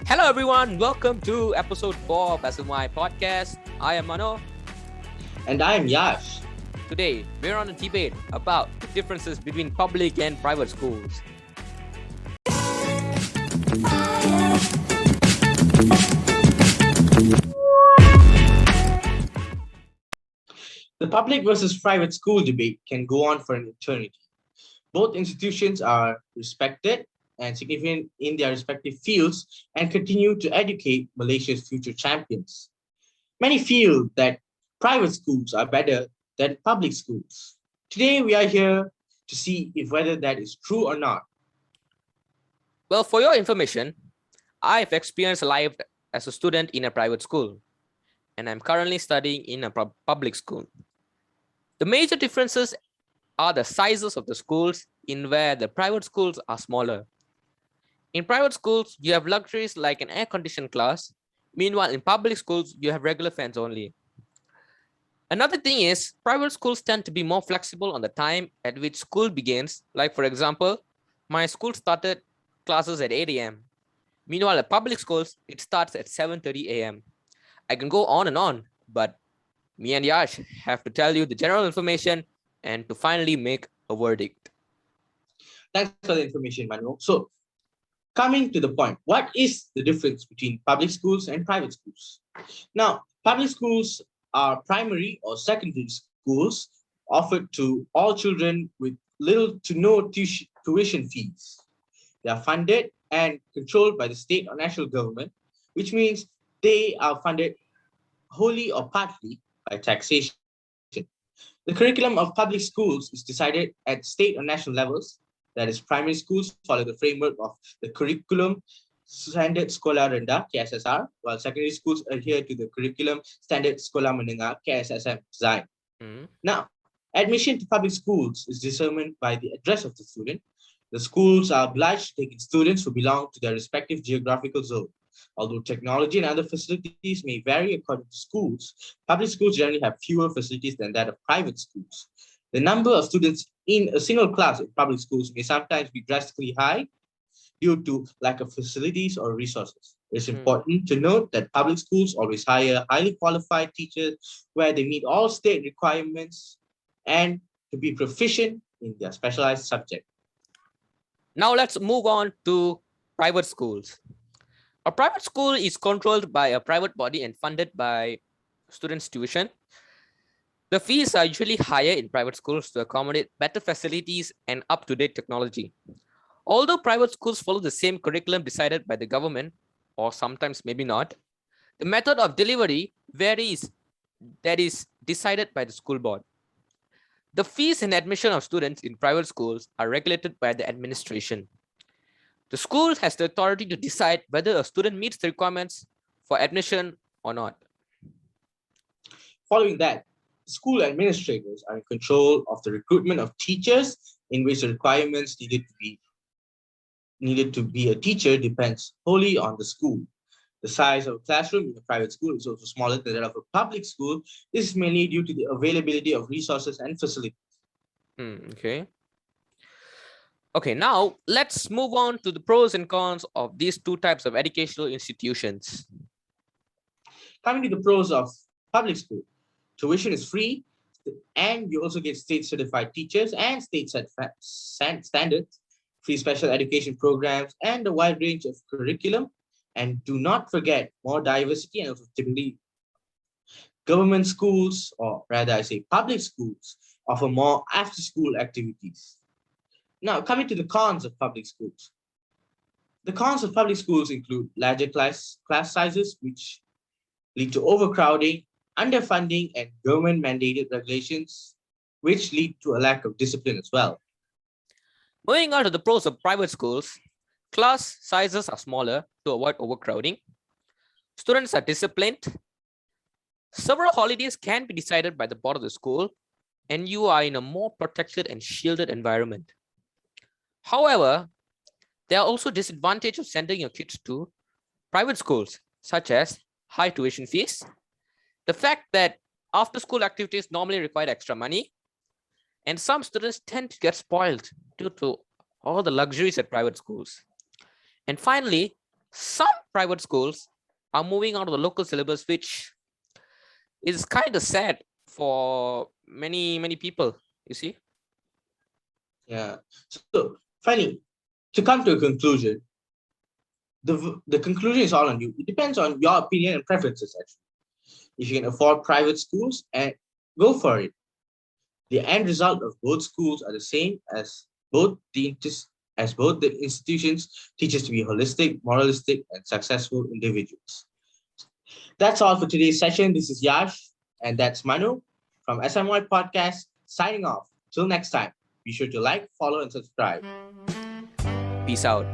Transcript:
Hello, everyone. Welcome to episode 4 of SMY Podcasts. I am Mano. And I am Yash. Today, we're on a debate about the differences between public and private schools. The public versus private school debate can go on for an eternity. Both institutions are respected and significant in their respective fields and continue to educate Malaysia's future champions. Many feel that private schools are better than public schools. Today, we are here to see if whether that is true or not. Well, for your information, I've experienced life as a student in a private school, and I'm currently studying in a public school. The major differences are the sizes of the schools, in where the private schools are smaller. In private schools, you have luxuries like an air-conditioned class. Meanwhile, in public schools, you have regular fans only. Another thing is, private schools tend to be more flexible on the time at which school begins. Like, for example, my school started classes at 8 a.m. Meanwhile, at public schools, it starts at 7:30 a.m. I can go on, but me and Yash have to tell you the general information and to finally make a verdict. Thanks for the information, Manu. So, coming to the point, what is the difference between public schools and private schools? Now, public schools are primary or secondary schools offered to all children with little to no tuition fees. They are funded and controlled by the state or national government, which means they are funded wholly or partly by taxation. The curriculum of public schools is decided at state or national levels. That is, primary schools follow the framework of the Curriculum Standard Sekolah Rendah (KSSR), while secondary schools adhere to the Curriculum Standard Sekolah Menengah (KSSM) design. Now, admission to public schools is determined by the address of the student. The schools are obliged to take in students who belong to their respective geographical zone. Although technology and other facilities may vary according to schools, public schools generally have fewer facilities than that of private schools. The number of students in a single class in public schools may sometimes be drastically high due to lack of facilities or resources. It's important to note that public schools always hire highly qualified teachers where they meet all state requirements and to be proficient in their specialized subject. Now let's move on to private schools. A private school is controlled by a private body and funded by students' tuition. The fees are usually higher in private schools to accommodate better facilities and up-to-date technology. Although private schools follow the same curriculum decided by the government, or sometimes maybe not, the method of delivery varies, that is decided by the school board. The fees and admission of students in private schools are regulated by the administration. The school has the authority to decide whether a student meets the requirements for admission or not. Following that, school administrators are in control of the recruitment of teachers, in which the requirements needed to be a teacher depends wholly on the school. The size of a classroom in a private school is also smaller than that of a public school. This is mainly due to the availability of resources and facilities. Okay, now let's move on to the pros and cons of these two types of educational institutions. Coming to the pros of public school, tuition is free, and you also get state-certified teachers and standards, free special education programs, and a wide range of curriculum. And do not forget more diversity, and also typically government schools, or rather I say public schools, offer more after-school activities. Now, coming to the cons of public schools. The cons of public schools include larger class sizes, which lead to overcrowding, underfunding, and government-mandated regulations, which lead to a lack of discipline as well. Moving on to the pros of private schools, class sizes are smaller to avoid overcrowding. Students are disciplined. Several holidays can be decided by the board of the school, and you are in a more protected and shielded environment. However, there are also disadvantages of sending your kids to private schools, such as high tuition fees, the fact that after-school activities normally require extra money, and some students tend to get spoiled due to all the luxuries at private schools. And finally, Some private schools are moving out of the local syllabus, which is kind of sad for many people. You see? Yeah. So funny. To come to a conclusion, the conclusion is all on you. It depends on your opinion and preferences. Actually, if you can afford private schools, and go for it. The end result of both schools are the same as both the institutions teach us to be holistic, moralistic, and successful individuals. That's all for today's session. This is Yash, and that's Manu from SMY Podcast signing off. Till next time, be sure to like, follow, and subscribe. Peace out.